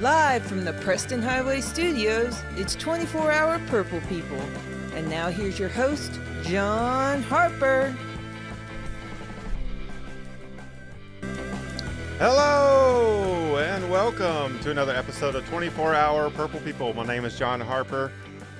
Live from the Preston Highway Studios, it's 24-hour Purple People. And now here's your host, John Harper. Hello, and welcome to another episode of 24-hour Purple People. My name is John Harper.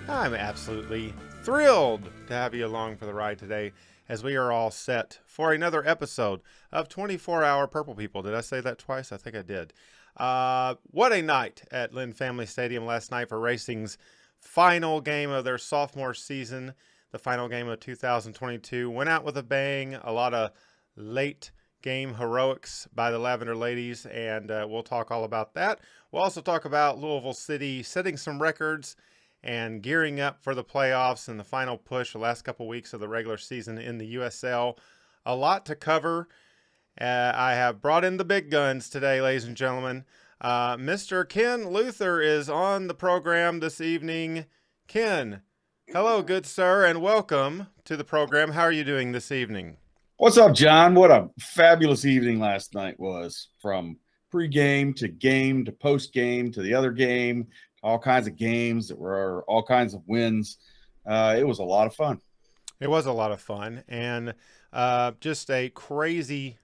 I'm absolutely thrilled to have you along for the ride today as we are all set for another episode of 24-hour Purple People. Did I say that twice? I think I did. What a night at Lynn Family Stadium last night for Racing's final game of their sophomore season, the final game of 2022. Went out with a bang, a lot of late game heroics by the Lavender Ladies, and we'll talk all about that. We'll also talk about Louisville City setting some records and gearing up for the playoffs and the final push the last couple weeks of the regular season in the USL. A lot to cover. I have brought in the big guns today, ladies and gentlemen. Mr. Ken Luther is on the program this evening. Ken, hello, good sir, and welcome to the program. How are you doing this evening? What's up, John? What a fabulous evening last night was, from pre-game to game to post-game to the other game, all kinds of games that were all kinds of wins. It was a lot of fun. It was a lot of fun, and just a crazy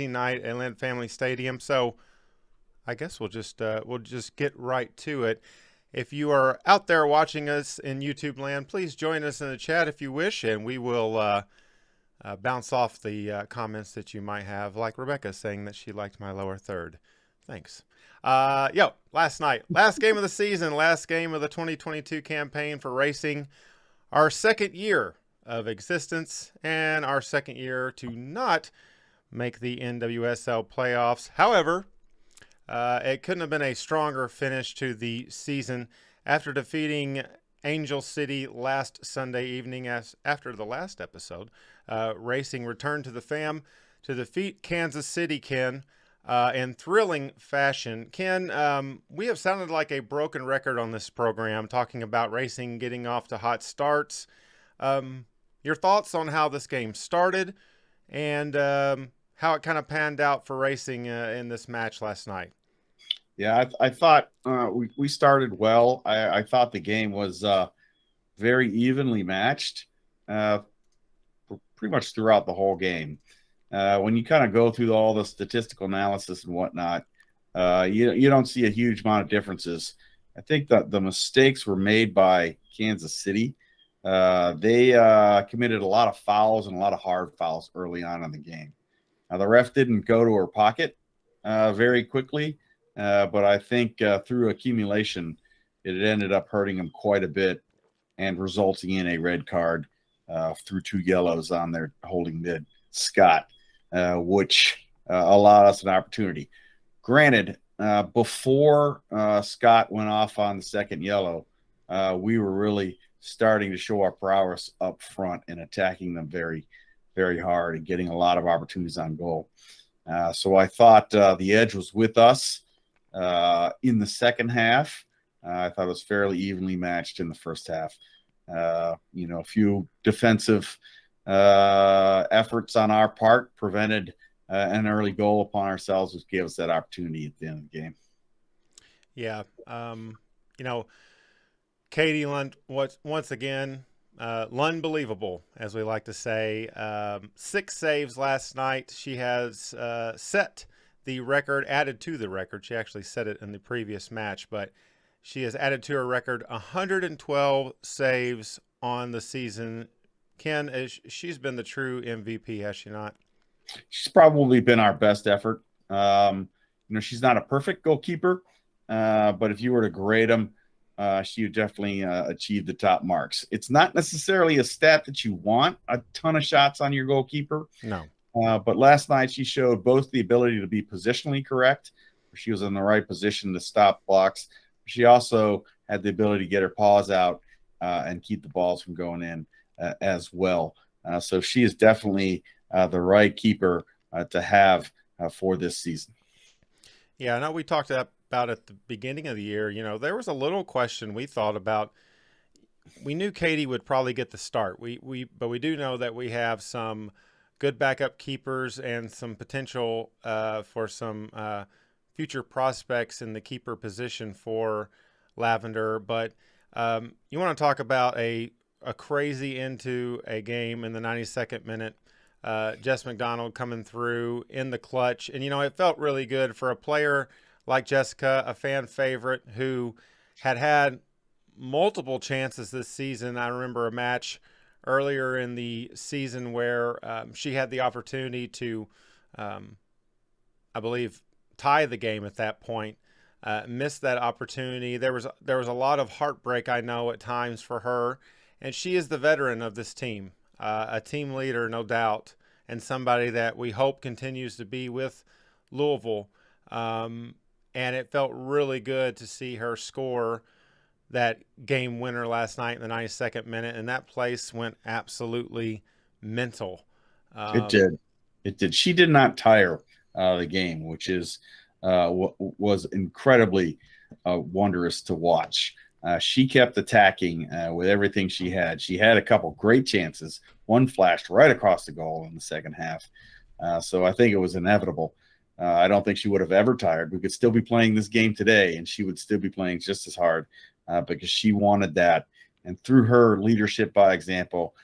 night at Lynn Family Stadium. So I guess we'll just get right to it. If you are out there watching us in YouTube land, please join us in the chat if you wish, and we will bounce off the comments that you might have, like Rebecca saying that she liked my lower third. Thanks. Last night, last game of the season, last game of the 2022 campaign for Racing, our second year of existence and our second year to not make the NWSL playoffs. However, it couldn't have been a stronger finish to the season after defeating Angel City last Sunday evening. After the last episode, Racing returned to the FAM to defeat Kansas City, Ken, in thrilling fashion. Ken, we have sounded like a broken record on this program, talking about Racing getting off to hot starts. Your thoughts on how this game started and how it kind of panned out for Racing in this match last night? Yeah, I thought we started well. I thought the game was very evenly matched pretty much throughout the whole game. When you kind of go through all the statistical analysis and whatnot, you don't see a huge amount of differences. I think that the mistakes were made by Kansas City. They committed a lot of fouls and a lot of hard fouls early on in the game. Now, the ref didn't go to her pocket very quickly, but I think through accumulation, it ended up hurting them quite a bit and resulting in a red card through two yellows on their holding mid, Scott, which allowed us an opportunity. Granted, before Scott went off on the second yellow, we were really starting to show our prowess up front and attacking them very, very hard and getting a lot of opportunities on goal. So I thought the edge was with us in the second half. I thought it was fairly evenly matched in the first half. A few defensive efforts on our part prevented an early goal upon ourselves, which gave us that opportunity at the end of the game. Yeah. Katie Lund, once again, Lundbelievable, as we like to say. 6 saves last night. She has set the record, added to the record. She actually set it in the previous match, but she has added to her record 112 saves on the season. Ken, she's been the true MVP, has she not? She's probably been our best effort. She's not a perfect goalkeeper, but if you were to grade them, she would definitely achieve the top marks. It's not necessarily a stat that you want, a ton of shots on your goalkeeper. No. But last night she showed both the ability to be positionally correct. She was in the right position to stop blocks. She also had the ability to get her paws out and keep the balls from going in as well. So she is definitely the right keeper to have for this season. Yeah, I know we talked about at the beginning of the year, there was a little question we thought about. We knew Katie would probably get the start. But we do know that we have some good backup keepers and some potential for some future prospects in the keeper position for Lavender. But you want to talk about a crazy into a game in the 92nd minute. Jess McDonald coming through in the clutch. And, it felt really good for a player like Jessica, a fan favorite who had multiple chances this season. I remember a match earlier in the season where she had the opportunity to, I believe, tie the game at that point. Missed that opportunity. There was a lot of heartbreak, I know, at times for her. And she is the veteran of this team, a team leader, no doubt, and somebody that we hope continues to be with Louisville. And it felt really good to see her score that game winner last night in the 92nd minute, and that place went absolutely mental. It did. It did. She did not tire the game, which is was incredibly wondrous to watch. She kept attacking with everything she had. She had a couple great chances. One flashed right across the goal in the second half. So I think it was inevitable. I don't think she would have ever tired. We could still be playing this game today, and she would still be playing just as hard because she wanted that. And through her leadership by example,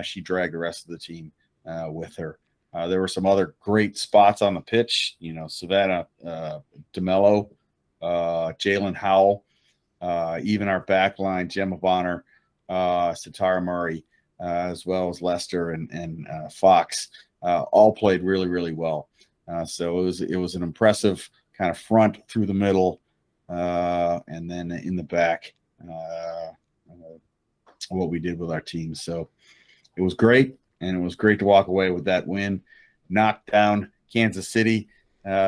she dragged the rest of the team with her. There were some other great spots on the pitch. Savannah DeMello, Jalen Howell, even our back line, Gemma Bonner, Satara Murray, as well as Lester and Fox, all played really, really well. So it was an impressive kind of front through the middle, and then in the back, what we did with our team. So it was great, and it was great to walk away with that win. Knocked down Kansas City,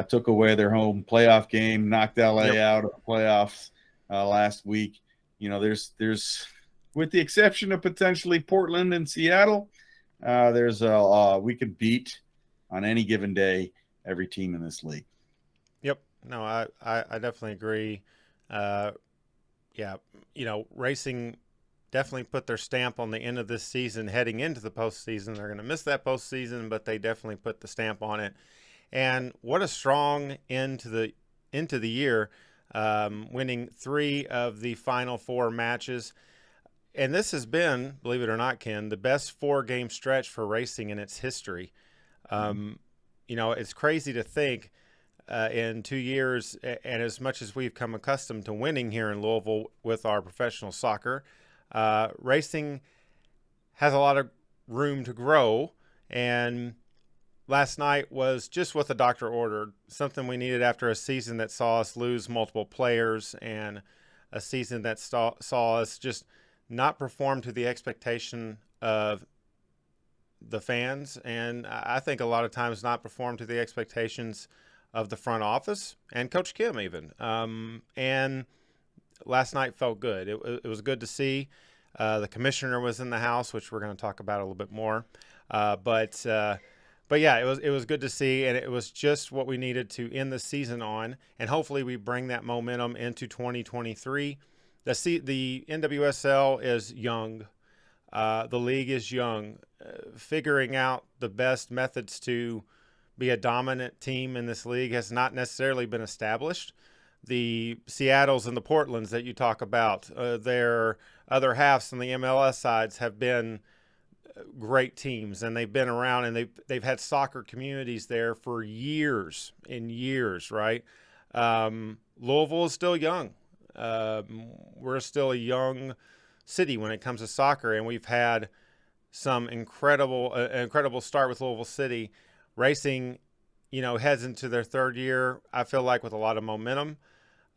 took away their home playoff game, knocked LA out of the playoffs last week. There's with the exception of potentially Portland and Seattle, we could beat on any given day every team in this league. Yep. No, I definitely agree. Racing definitely put their stamp on the end of this season heading into the postseason. They're going to miss that postseason, but they definitely put the stamp on it. And what a strong end to the year, winning 3 of the final 4 matches. And this has been, believe it or not, Ken, the best 4-game stretch for racing in its history. It's crazy to think in 2 years, and as much as we've come accustomed to winning here in Louisville with our professional soccer, racing has a lot of room to grow. And last night was just what the doctor ordered, something we needed after a season that saw us lose multiple players and a season that saw us just not perform to the expectation of the fans, and I think a lot of times not perform to the expectations of the front office and Coach Kim even. And last night felt good. It was good to see. The commissioner was in the house, which we're going to talk about a little bit more. But yeah, it was good to see, and it was just what we needed to end the season on, and hopefully we bring that momentum into 2023. The NWSL is young. The league is young. Figuring out the best methods to be a dominant team in this league has not necessarily been established. The Seattles and the Portlands that you talk about, their other halves on the MLS sides have been great teams, and they've been around, and they've had soccer communities there for years and years, right? Louisville is still young. We're still a young city when it comes to soccer, and we've had some incredible start with Louisville City. Racing, heads into their 3rd year, I feel like, with a lot of momentum.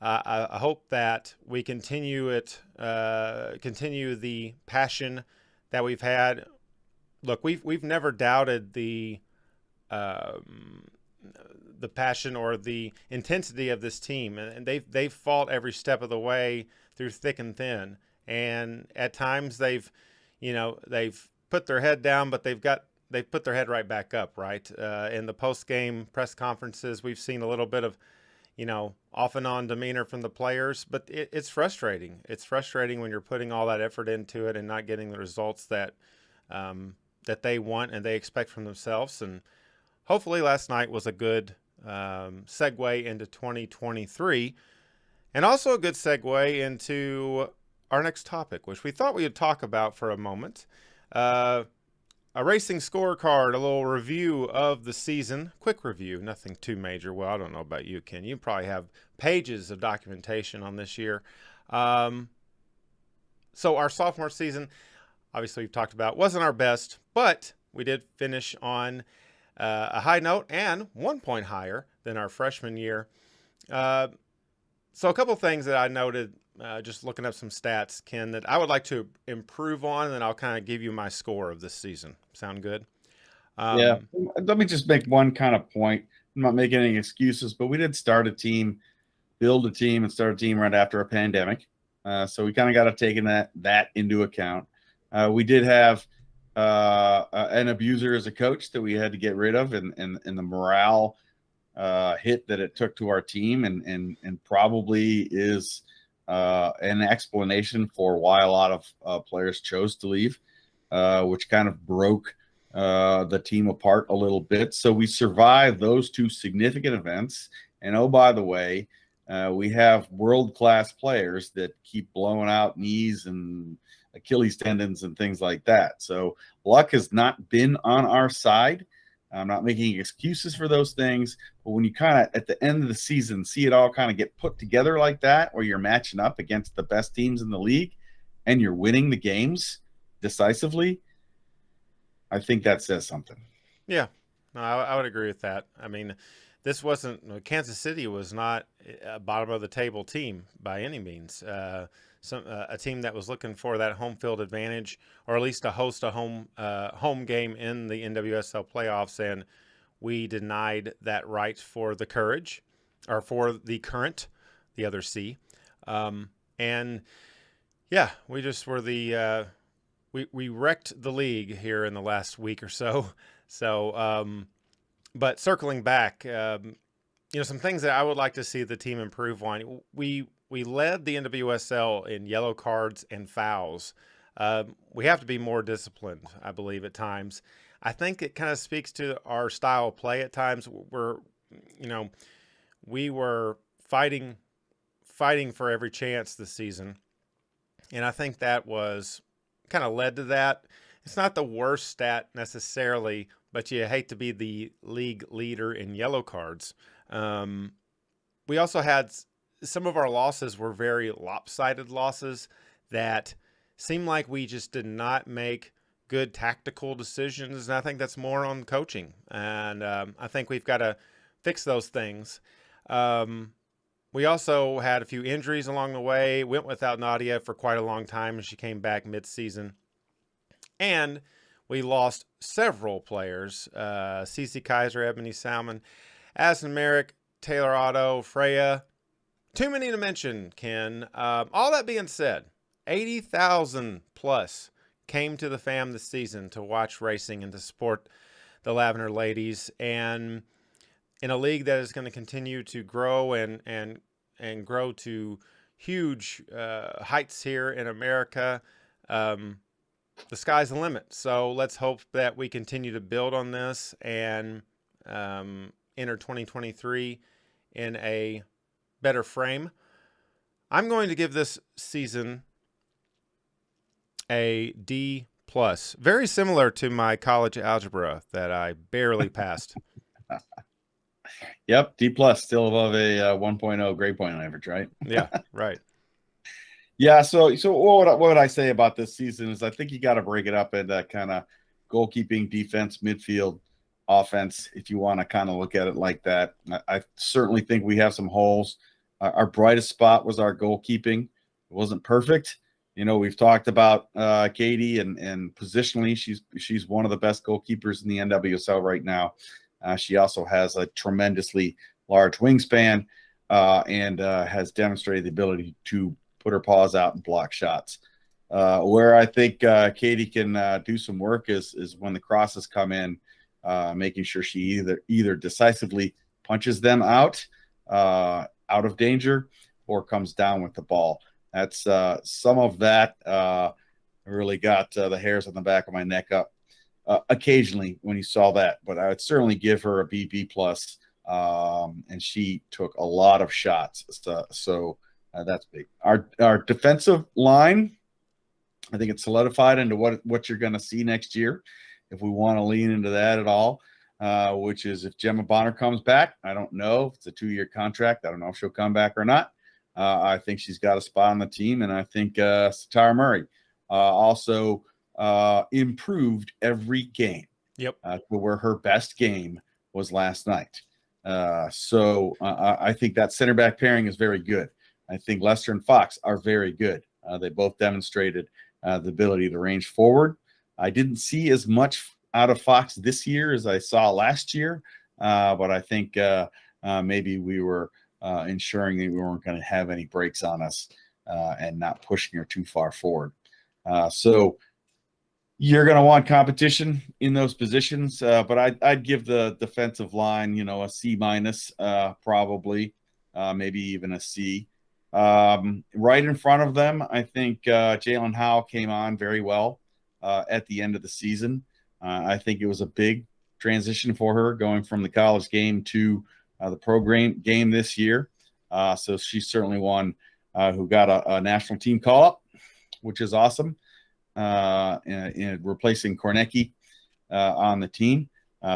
I hope that we continue the passion that we've had. Look, we've never doubted the passion or the intensity of this team, and they've fought every step of the way through thick and thin. And at times they've put their head down, but they've put their head right back up, right? In the post-game press conferences, we've seen a little bit of, off and on demeanor from the players, but it's frustrating. It's frustrating when you're putting all that effort into it and not getting the results that they want and they expect from themselves. And hopefully last night was a good segue into 2023, and also a good segue into our next topic, which we thought we would talk about for a moment. A racing scorecard, a little review of the season. Quick review, nothing too major. Well, I don't know about you, Ken. You probably have pages of documentation on this year. So our sophomore season, obviously we've talked about, wasn't our best, but we did finish on a high note and 1 point higher than our freshman year. So a couple things that I noted just looking up some stats, Ken, that I would like to improve on, and then I'll kind of give you my score of this season. Sound good? Yeah. Let me just make one kind of point. I'm not making any excuses, but we did start a team, build a team, and start a team right after a pandemic. So we kind of got to take that into account. We did have an abuser as a coach that we had to get rid of, and the morale hit that it took to our team, and probably is an explanation for why a lot of players chose to leave, which kind of broke the team apart a little bit. So we survived those two significant events. And oh, by the way, we have world-class players that keep blowing out knees and Achilles tendons and things like that. So luck has not been on our side. I'm not making excuses for those things, but when you kind of at the end of the season see it all kind of get put together like that, where you're matching up against the best teams in the league and you're winning the games decisively, I think that says something. Yeah, no, I would agree with that. I mean, this wasn't Kansas City was not a bottom of the table team by any means. A team that was looking for that home field advantage, or at least to host a home game in the NWSL playoffs, and we denied that right for the Courage, or for the Current, the other C. And yeah, we just were we wrecked the league here in the last week or so. So, but circling back, some things that I would like to see the team improve on. We led the NWSL in yellow cards and fouls. We have to be more disciplined, I believe, at times. I think it kind of speaks to our style of play at times. We were fighting for every chance this season, and I think that was kind of led to that. It's not the worst stat necessarily, but you hate to be the league leader in yellow cards. We also had some of our losses were very lopsided losses that seemed like we just did not make good tactical decisions. And I think that's more on coaching. And I think we've got to fix those things. We also had a few injuries along the way, went without Nadia for quite a long time, and she came back mid-season. And we lost several players, Cece Kaiser, Ebony Salmon, Addison Merrick, Taylor Otto, Freya. Too many to mention, Ken. All that being said, 80,000 plus came to the FAM this season to watch racing and to support the Lavender Ladies. And in a league that is going to continue to grow and grow to huge heights here in America, the sky's the limit. So let's hope that we continue to build on this and enter 2023 in a better frame. I'm going to give this season a D+. Very similar to my college algebra that I barely passed. Yep, D+, still above a 1.0 grade point on average, right? Yeah, right. Yeah, so what would I say about this season is I think you got to break it up into kind of goalkeeping, defense, midfield, offense, if you want to kind of look at it like that. I certainly think we have some holes. Our brightest spot was our goalkeeping. It wasn't perfect. We've talked about Katie, and positionally, she's one of the best goalkeepers in the NWSL right now. She also has a tremendously large wingspan and has demonstrated the ability to put her paws out and block shots. Where I think Katie can do some work is when the crosses come in, making sure she either decisively punches them out of danger or comes down with the ball. That's some of that really got the hairs on the back of my neck up occasionally when you saw that. But I would certainly give her a B+ and she took a lot of shots. So that's big. Our defensive line, I think it's solidified into what you're going to see next year, if we want to lean into that at all. Which is if Gemma Bonner comes back. I don't know if it's a 2-year contract. I don't know if she'll come back or not. I think she's got a spot on the team, and I think Satara Murray also improved every game. Yep. To where her best game was last night. So I think that center back pairing is very good. I think Lester and Fox are very good. They both demonstrated the ability to range forward. I didn't see as much out of Fox this year as I saw last year, but I think maybe we were ensuring that we weren't going to have any breaks on us and not pushing her too far forward. So you're going to want competition in those positions, but I'd give the defensive line, a C minus, probably, maybe even a C. Right in front of them, I think Jalen Howe came on very well at the end of the season. I think it was a big transition for her going from the college game to the program game this year. So she's certainly one who got a national team call-up, which is awesome, in replacing Kornecki on the team.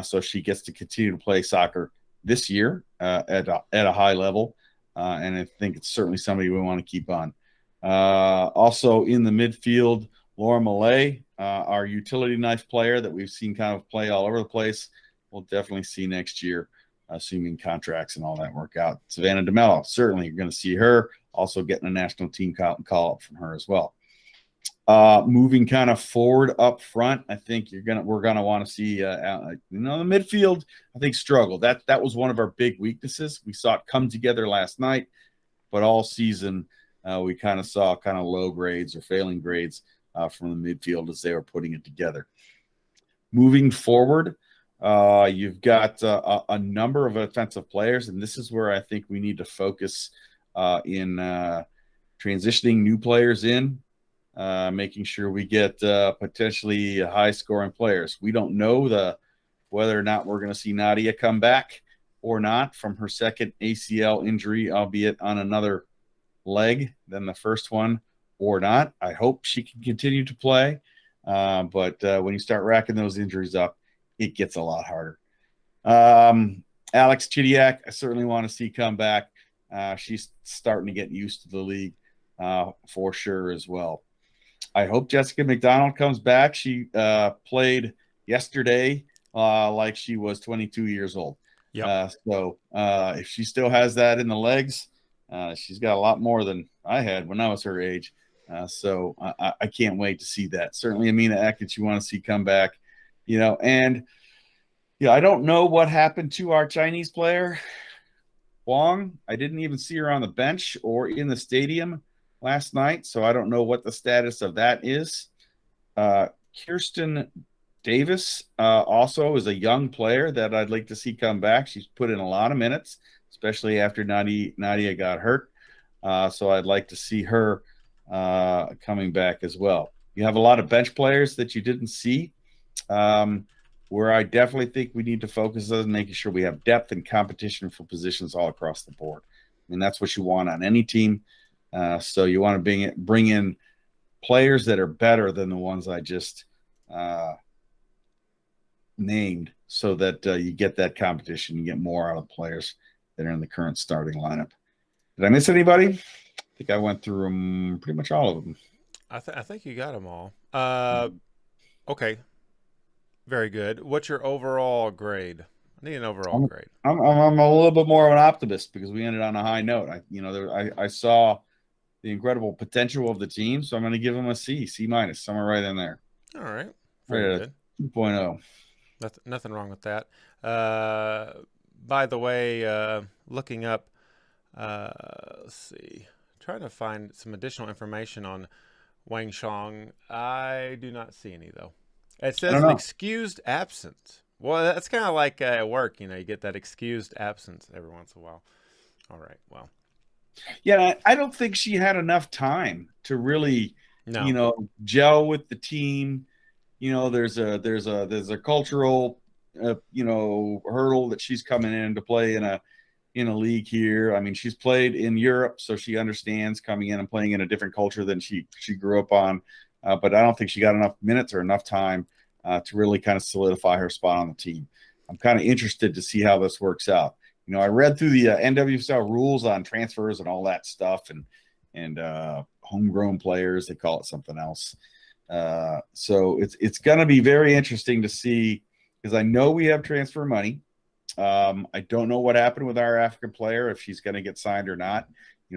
So she gets to continue to play soccer this year at a high level, and I think it's certainly somebody we want to keep on. Also in the midfield, Laura Millay, our utility knife player that we've seen kind of play all over the place, we'll definitely see next year, assuming contracts and all that work out. Savannah DeMello, certainly you're going to see her also getting a national team call up from her as well. Moving kind of forward up front, I think we're gonna want to see the midfield, I think, struggle. That was one of our big weaknesses. We saw it come together last night, but all season we kind of saw kind of low grades or failing grades from the midfield as they were putting it together. Moving forward, you've got a number of offensive players, and this is where I think we need to focus in transitioning new players in, making sure we get potentially high-scoring players. We don't know whether or not we're going to see Nadia come back or not from her second ACL injury, albeit on another leg than the first one, or not. I hope she can continue to play, but when you start racking those injuries up, it gets a lot harder. Alex Chidiak, I certainly want to see come back. She's starting to get used to the league for sure as well. I hope Jessica McDonald comes back. She played yesterday like she was 22 years old. Yep. So if she still has that in the legs, she's got a lot more than I had when I was her age. So I can't wait to see that. Certainly Amina Ekich, you want to see come back. And I don't know what happened to our Chinese player, Wong. I didn't even see her on the bench or in the stadium last night, so I don't know what the status of that is. Kirsten Davis also is a young player that I'd like to see come back. She's put in a lot of minutes, especially after Nadia got hurt. So I'd like to see her coming back as well. You have a lot of bench players that you didn't see, where I definitely think we need to focus on making sure we have depth and competition for positions all across the board. I mean, that's what you want on any team. So you want to bring in players that are better than the ones I just named, so that you get that competition, you get more out of the players that are in the current starting lineup. Did I miss anybody? I think I went through them, pretty much all of them. I think you got them all. Okay. Very good. What's your overall grade? I need an overall grade. I'm a little bit more of an optimist because we ended on a high note. I saw the incredible potential of the team, so I'm going to give them a C minus, somewhere right in there. All right. Very good. 2.0. Nothing wrong with that. By the way, looking up, let's see, trying to find some additional information on Wang Shang. I do not see any, though. It says an excused absence. Well, that's kind of like at work, you get that excused absence every once in a while. All right, well. Yeah, I don't think she had enough time to really, gel with the team. There's a cultural hurdle that she's coming in to play in a league here. I mean, she's played in Europe, so she understands coming in and playing in a different culture than she grew up on. But I don't think she got enough minutes or enough time to really kind of solidify her spot on the team. I'm kind of interested to see how this works out. I read through the NWSL rules on transfers and all that stuff, and homegrown players, they call it something else. So it's going to be very interesting to see, because I know we have transfer money. I don't know what happened with our African player, if she's going to get signed or not.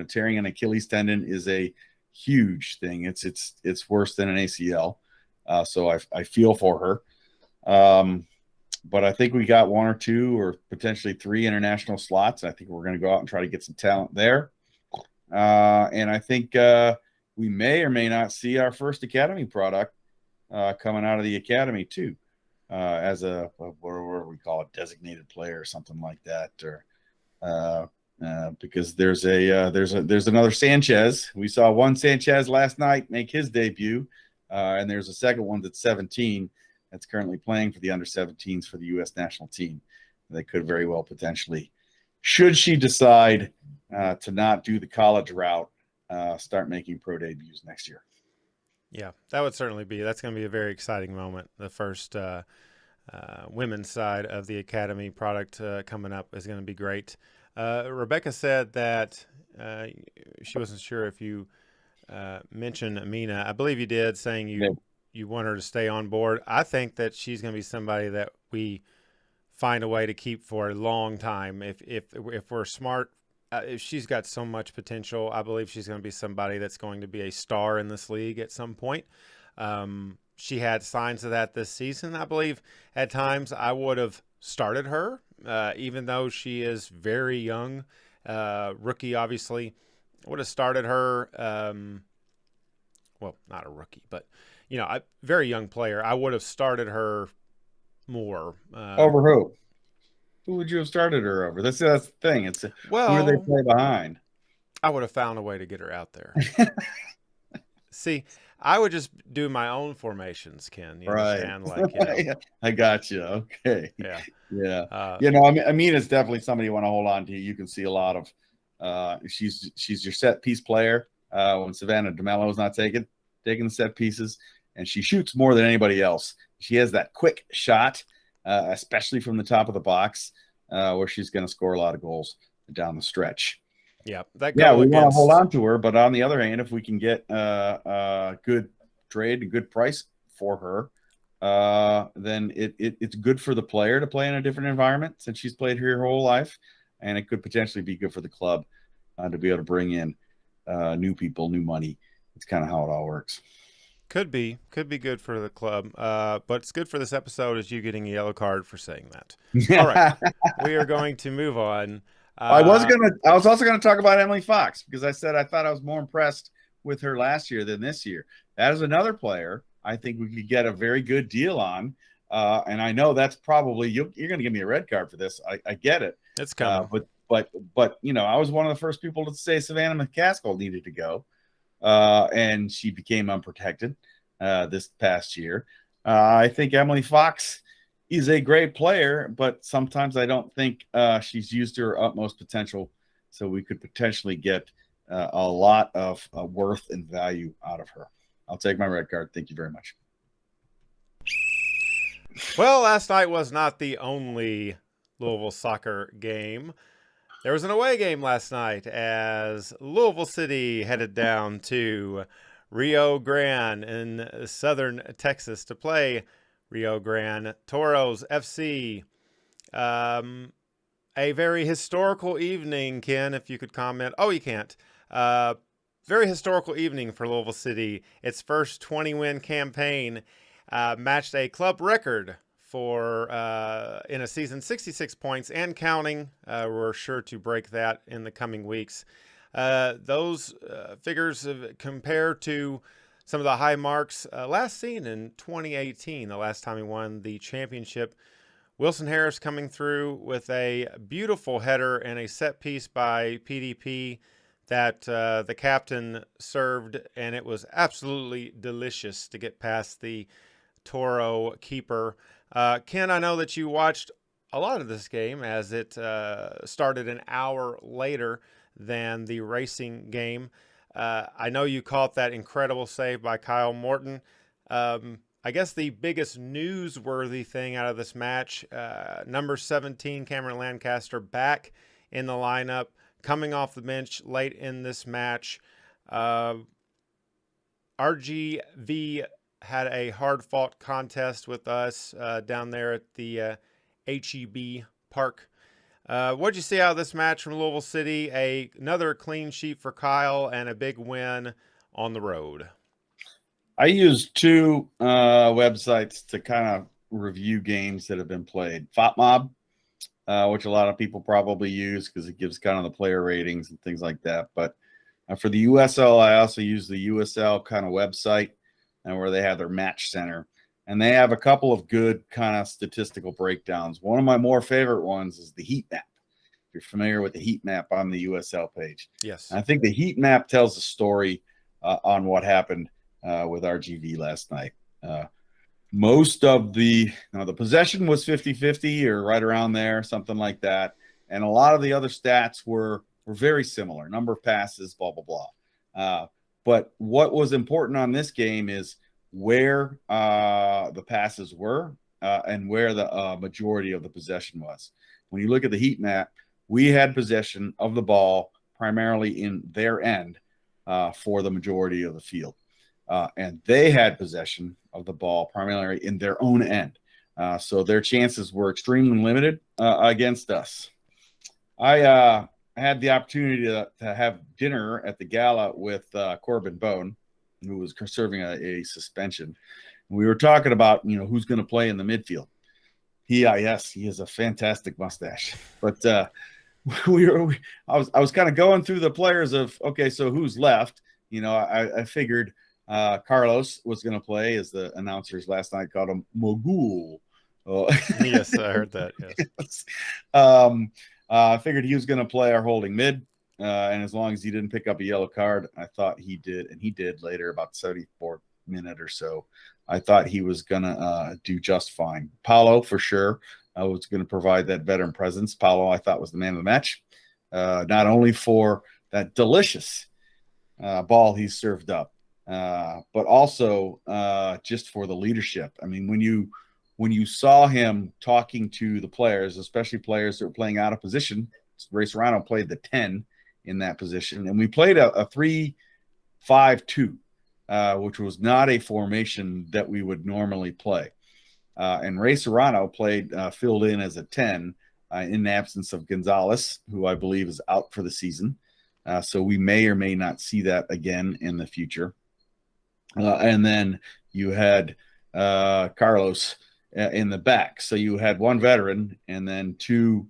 Tearing an Achilles tendon is a huge thing. It's worse than an ACL. So I feel for her. But I think we got 1 or 2 or potentially 3 international slots. I think we're going to go out and try to get some talent there. And I think we may or may not see our first academy product coming out of the academy too, as what we call it, designated player or something like that, or because there's another Sanchez. We saw one Sanchez last night make his debut, and there's a second one that's 17 that's currently playing for the under-17s for the U.S. national team. They could very well potentially, should she decide to not do the college route, start making pro debuts next year. Yeah, that's going to be a very exciting moment. The first women's side of the academy product coming up is going to be great. Rebecca said that she wasn't sure if you mentioned Amina. I believe you did, saying you want her to stay on board. I think that she's going to be somebody that we find a way to keep for a long time. If we're smart, if she's got so much potential, I believe she's going to be somebody that's going to be a star in this league at some point. She had signs of that this season. I believe at times I would have started her, even though she is very young, rookie, obviously. I would have started her. Well, not a rookie, but a very young player. I would have started her more. Over who? Who would you have started her over? That's the thing. It's who do they play behind? I would have found a way to get her out there. See, I would just do my own formations, Ken. You understand? Like, I got you. Okay. Yeah. Yeah. Amina's definitely somebody you want to hold on to. You can see a lot of. She's your set piece player. When Savannah DeMello is not taking the set pieces, and she shoots more than anybody else. She has that quick shot, especially from the top of the box, where she's going to score a lot of goals down the stretch. Yeah, we want to hold on to her, but on the other hand, if we can get a good trade, a good price for her, then it's good for the player to play in a different environment since she's played here her whole life, and it could potentially be good for the club to be able to bring in new people, new money. It's kind of how it all works. Could be good for the club, but it's good for this episode as you getting a yellow card for saying that. All right, we are going to move on. I was also gonna talk about Emily Fox, because I said I thought I was more impressed with her last year than this year. That is another player I think we could get a very good deal on, and I know that's probably you're going to give me a red card for this. I get it. It's coming, but I was one of the first people to say Savannah McCaskill needed to go, and she became unprotected this past year. I think Emily Fox is a great player, but sometimes I don't think she's used to her utmost potential. So we could potentially get a lot of worth and value out of her. I'll take my red card. Thank you very much. Well, last night was not the only Louisville soccer game. There was an away game last night as Louisville City headed down to Rio Grande in southern Texas to play Rio Grande Toros FC. A very historical evening, Ken, if you could comment. Oh, you can't. Very historical evening for Louisville City. Its first 20-win campaign matched a club record for in a season, 66 points and counting. We're sure to break that in the coming weeks. Those figures compare to some of the high marks last seen in 2018, the last time he won the championship. Wilson Harris coming through with a beautiful header and a set piece by PDP that the captain served, and it was absolutely delicious to get past the Toro keeper. Ken, I know that you watched a lot of this game as it started an hour later than the racing game. I know you caught that incredible save by Kyle Morton. I guess the biggest newsworthy thing out of this match, number 17, Cameron Lancaster, back in the lineup, coming off the bench late in this match. RGV had a hard-fought contest with us down there at the HEB Park. What'd you see out of this match from Louisville City? Another clean sheet for Kyle and a big win on the road. I used two websites to kind of review games that have been played. FOTMob, which a lot of people probably use because it gives kind of the player ratings and things like that. But for the USL, I also use the USL kind of website and where they have their match center. And they have a couple of good kind of statistical breakdowns. One of my more favorite ones is the heat map. If you're familiar with the heat map on the USL page. Yes. And I think the heat map tells a story on what happened with RGV last night. Most of the possession was 50-50 or right around there, something like that. And a lot of the other stats were very similar. Number of passes, blah, blah, blah. But what was important on this game is where the passes were and where the majority of the possession was. When you look at the heat map, we had possession of the ball primarily in their end for the majority of the field. And they had possession of the ball primarily in their own end. So their chances were extremely limited against us. I had the opportunity to have dinner at the gala with Corbin Bone, who was serving a suspension. We were talking about, who's going to play in the midfield. He has a fantastic mustache. But I was kind of going through the players of, okay, so who's left? I figured Carlos was going to play, as the announcers last night called him, Mogul. Yes, I heard that. Yes. I figured he was going to play our holding mid. And as long as he didn't pick up a yellow card, I thought he did. And he did later, about 74th minute or so. I thought he was going to do just fine. Paulo, for sure, was going to provide that veteran presence. Paulo, I thought, was the man of the match. Not only for that delicious ball he served up, but also just for the leadership. I mean, when you saw him talking to the players, especially players that were playing out of position, Ray Serrano played the 10 in that position. And we played a 3-5-2, which was not a formation that we would normally play. And Ray Serrano filled in as a 10 in the absence of Gonzalez, who I believe is out for the season. So we may or may not see that again in the future. And then you had Carlos in the back. So you had one veteran and then two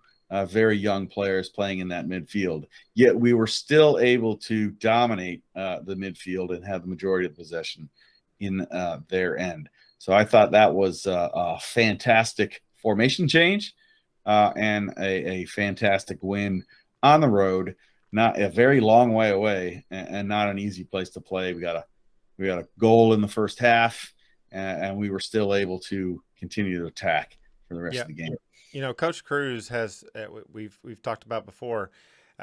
very young players playing in that midfield. Yet we were still able to dominate the midfield and have the majority of the possession in their end. So I thought that was a fantastic formation change and a fantastic win on the road. Not a very long way away and not an easy place to play. We got a goal in the first half, and we were still able to continue to attack for the rest of the game. Coach Cruz has we've talked about before.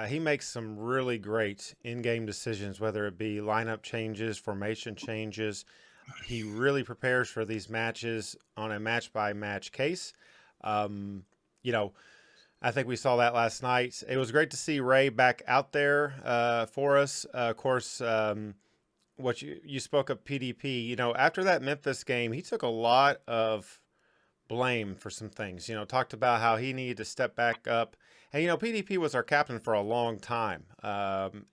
He makes some really great in-game decisions, whether it be lineup changes, formation changes. He really prepares for these matches on a match-by-match case. I think we saw that last night. It was great to see Ray back out there for us. Of course, what you spoke of PDP. After that Memphis game, he took a lot of blame for some things. Talked about how he needed to step back up. And, PDP was our captain for a long time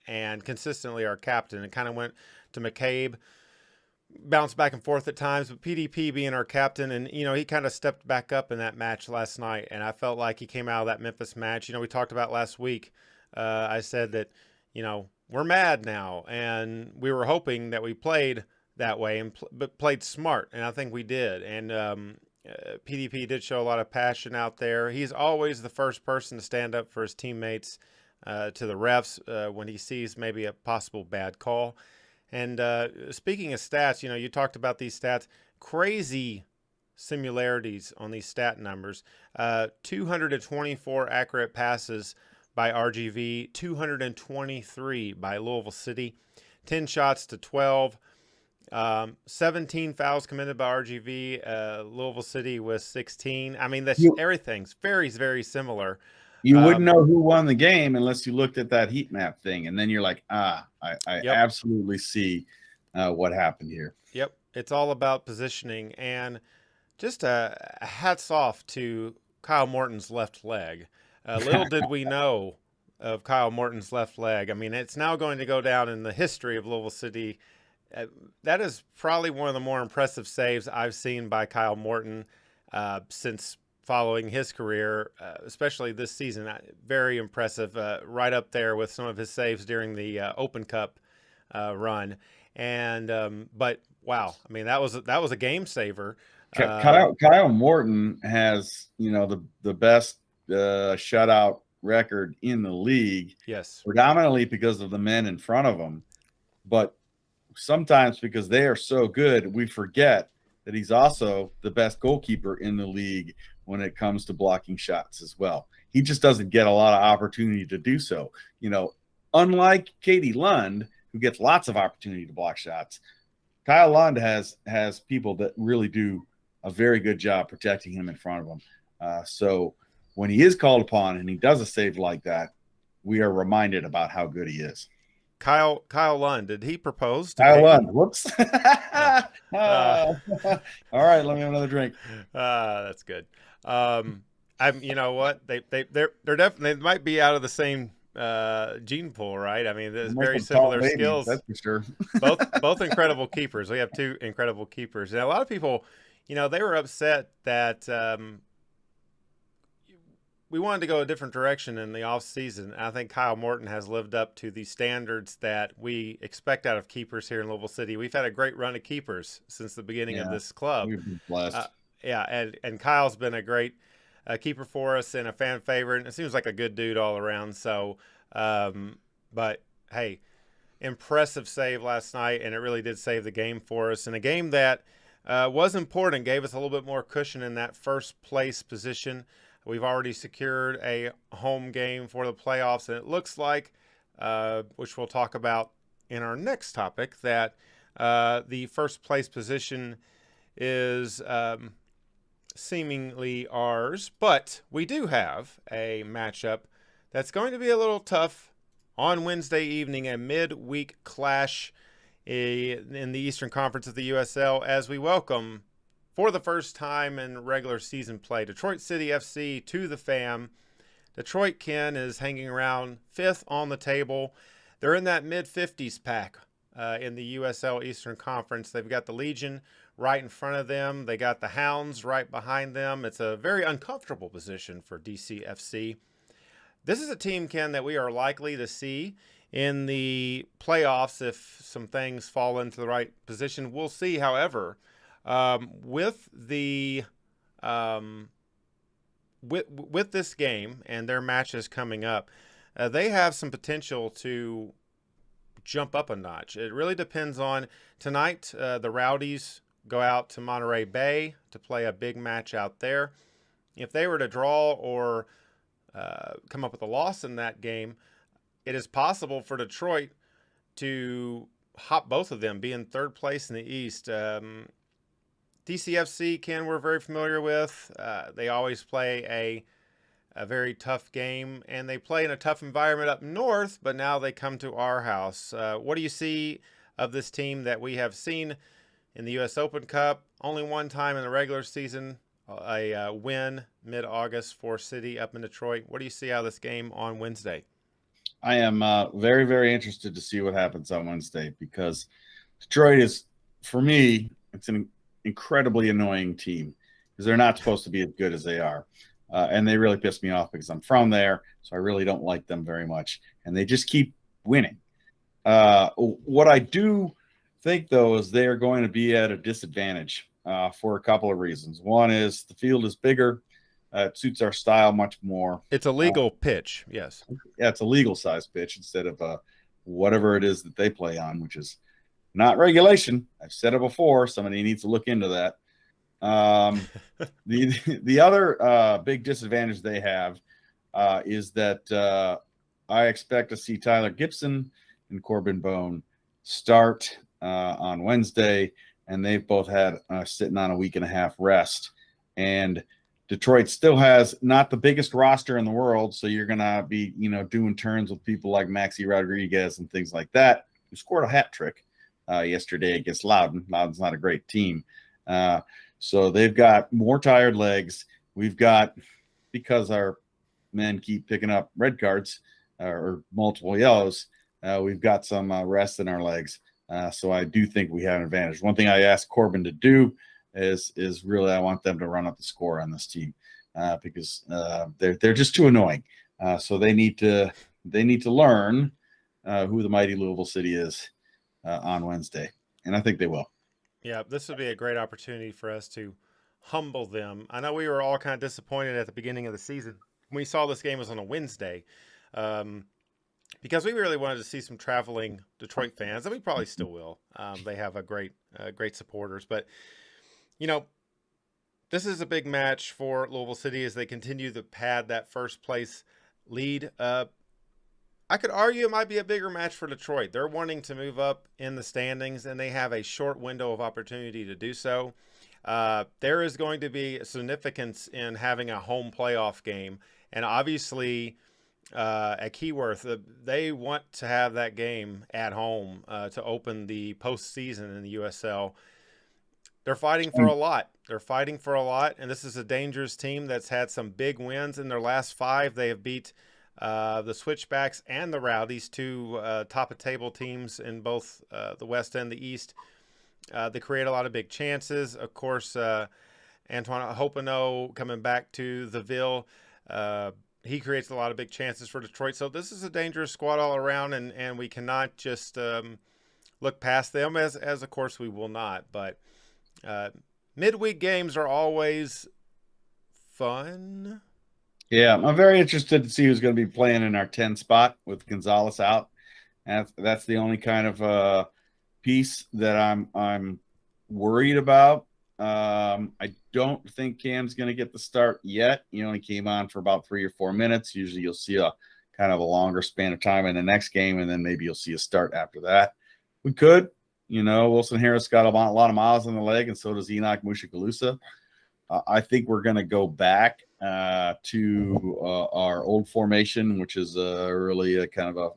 and consistently our captain. It kind of went to McCabe, bounced back and forth at times, but PDP being our captain. And, he kind of stepped back up in that match last night. And I felt like he came out of that Memphis match. We talked about last week. I said that, we're mad now. And we were hoping that we played that way but played smart. And I think we did. And, PDP did show a lot of passion out there. He's always the first person to stand up for his teammates, to the refs when he sees maybe a possible bad call. And speaking of stats, you talked about these stats. Crazy similarities on these stat numbers. 224 accurate passes by RGV, 223 by Louisville City, 10 shots to 12. 17 fouls committed by RGV, Louisville City was 16. I mean, everything's very, very similar. You wouldn't know who won the game unless you looked at that heat map thing, and then you're like, I absolutely see what happened here. Yep, it's all about positioning, and just hats off to Kyle Morton's left leg. Little did we know of Kyle Morton's left leg. I mean, it's now going to go down in the history of Louisville City. That is probably one of the more impressive saves I've seen by Kyle Morton since following his career, especially this season. Very impressive, right up there with some of his saves during the Open Cup run. And but wow, I mean, that was a game saver. Kyle Morton has, the best shutout record in the league. Yes, predominantly because of the men in front of him, but sometimes because they are so good, we forget that he's also the best goalkeeper in the league when it comes to blocking shots as well. He just doesn't get a lot of opportunity to do so. Unlike Katie Lund, who gets lots of opportunity to block shots, Kyle Lund has people that really do a very good job protecting him in front of him. So when he is called upon and he does a save like that, we are reminded about how good he is. Kyle Lund, did he propose to Kyle Lund? Whoops. All right, let me have another drink. That's good. You know what? They're definitely, they might be out of the same gene pool, right? I mean, there's very similar skills. That's for sure. both incredible keepers. We have two incredible keepers, and a lot of people, they were upset that we wanted to go a different direction in the off season. I think Kyle Morton has lived up to the standards that we expect out of keepers here in Louisville City. We've had a great run of keepers since the beginning of this club. We've been blessed. And Kyle's been a great keeper for us and a fan favorite. And it seems like a good dude all around. So, but hey, impressive save last night, and it really did save the game for us. And a game that was important, gave us a little bit more cushion in that first place position. We've already secured a home game for the playoffs, and it looks like, which we'll talk about in our next topic, that the first place position is seemingly ours. But we do have a matchup that's going to be a little tough on Wednesday evening, a midweek clash in the Eastern Conference of the USL, as we welcome, for the first time in regular season play, Detroit City FC to the FAM. Detroit, Ken, is hanging around 5th on the table. They're in that mid-50s pack in the USL Eastern Conference. They've got the Legion right in front of them. They got the Hounds right behind them. It's a very uncomfortable position for DCFC. This is a team, Ken, that we are likely to see in the playoffs if some things fall into the right position. We'll see, however, with this game and their matches coming up, they have some potential to jump up a notch. It really depends on tonight. The Rowdies go out to Monterey Bay to play a big match out there. If they were to draw or come up with a loss in that game, it is possible for Detroit to hop both of them, be in third place in the East. DCFC, Ken, we're very familiar with. They always play a very tough game, and they play in a tough environment up north, but now they come to our house. What do you see of this team that we have seen in the U.S. Open Cup? Only one time in the regular season, a win mid-August for City up in Detroit. What do you see out of this game on Wednesday? I am very, very interested to see what happens on Wednesday, because Detroit is, for me, it's an incredibly annoying team because they're not supposed to be as good as they are. And they really piss me off because I'm from there, so I really don't like them very much. And they just keep winning. What I do think, though, is they are going to be at a disadvantage for a couple of reasons. One is the field is bigger. It suits our style much more. It's a legal pitch, yes. Yeah, it's a legal size pitch instead of whatever it is that they play on, which is not regulation. I've said it before. Somebody needs to look into that. The other big disadvantage they have is that I expect to see Tyler Gibson and Corbin Bone start on Wednesday, and they've both had sitting on a week and a half rest. And Detroit still has not the biggest roster in the world, so you're going to be, doing turns with people like Maxi Rodriguez and things like that, who scored a hat trick yesterday against Loudoun. Loudoun's not a great team. So they've got more tired legs. We've got, because our men keep picking up red cards or multiple yellows, we've got some rest in our legs. So I do think we have an advantage. One thing I asked Corbin to do is really I want them to run up the score on this team because they're just too annoying. So they need to learn who the mighty Louisville City is on Wednesday, and I think they will. Yeah, this would be a great opportunity for us to humble them. I know we were all kind of disappointed at the beginning of the season when we saw this game was on a Wednesday, because we really wanted to see some traveling Detroit fans, and we probably still will. They have a great supporters, but this is a big match for Louisville City as they continue to pad that first place lead. I could argue it might be a bigger match for Detroit. They're wanting to move up in the standings, and they have a short window of opportunity to do so. There is going to be significance in having a home playoff game, and obviously at Keyworth, they want to have that game at home to open the postseason in the USL. They're fighting for a lot. And this is a dangerous team that's had some big wins in their last 5. They have beat the Switchbacks and the Rowdies, two top-of-table teams in both the West and the East. They create a lot of big chances. Of course, Antoine Hopino coming back to the Ville. He creates a lot of big chances for Detroit. So this is a dangerous squad all around, and we cannot just look past them, as of course we will not. But midweek games are always fun. Yeah, I'm very interested to see who's going to be playing in our 10 spot with Gonzalez out. And that's the only kind of piece that I'm worried about. I don't think Cam's going to get the start yet. He only came on for about 3 or 4 minutes. Usually you'll see a kind of a longer span of time in the next game, and then maybe you'll see a start after that. We could. Wilson Harris got a lot of miles on the leg, and so does Enoch Mushakalusa. I think we're going to go back to our old formation, which is really a kind of